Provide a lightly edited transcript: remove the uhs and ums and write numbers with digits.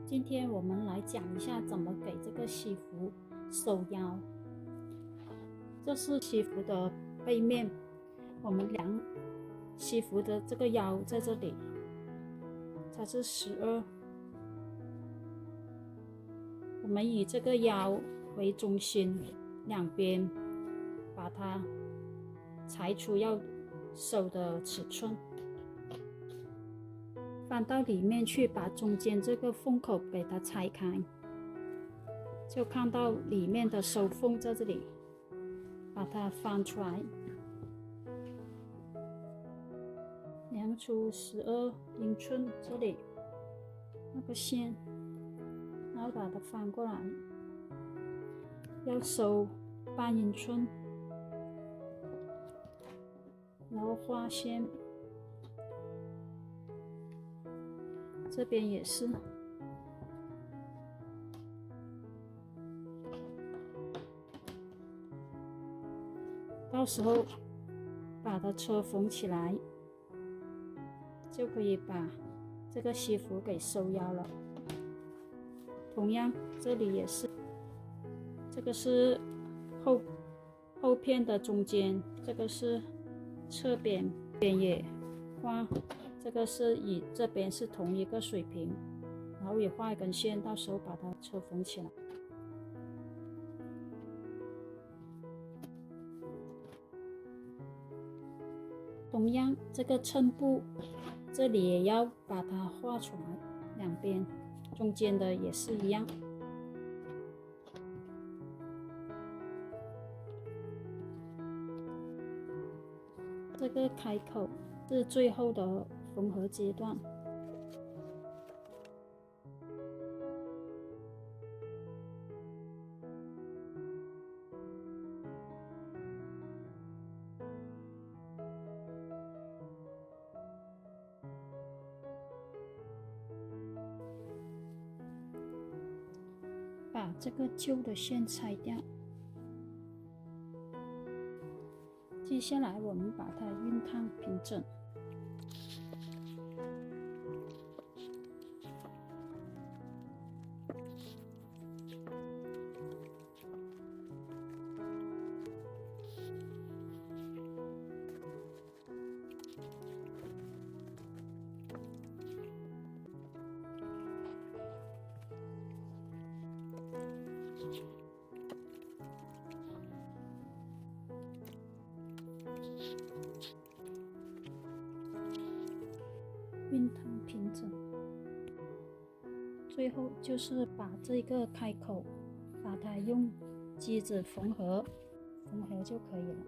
今天我们来讲一下怎么给这个西服收腰。这是西服的背面，我们量西服的这个腰在这里，它是12。我们以这个腰为中心，两边把它裁出要收的尺寸，翻到里面去，把中间这个缝口给它拆开，就看到里面的收缝在这里，把它翻出来，量出12英寸这里那个线，然后把它翻过来，要收半英寸，然后画线，这边也是，到时候把它车缝起来，就可以把这个西服给收腰了。同样，这里也是，这个是后片的中间，这个是侧边，边也画，这个是与这边是同一个水平，然后也画一根线，到时候把它车缝起来。同样，这个衬布这里也要把它画出来，两边中间的也是一样。这个开口是最后的缝合阶段。把这个旧的线拆掉，接下来我们把它熨烫平整。熨烫平整，最后就是把这个开口，把它用机子缝合就可以了。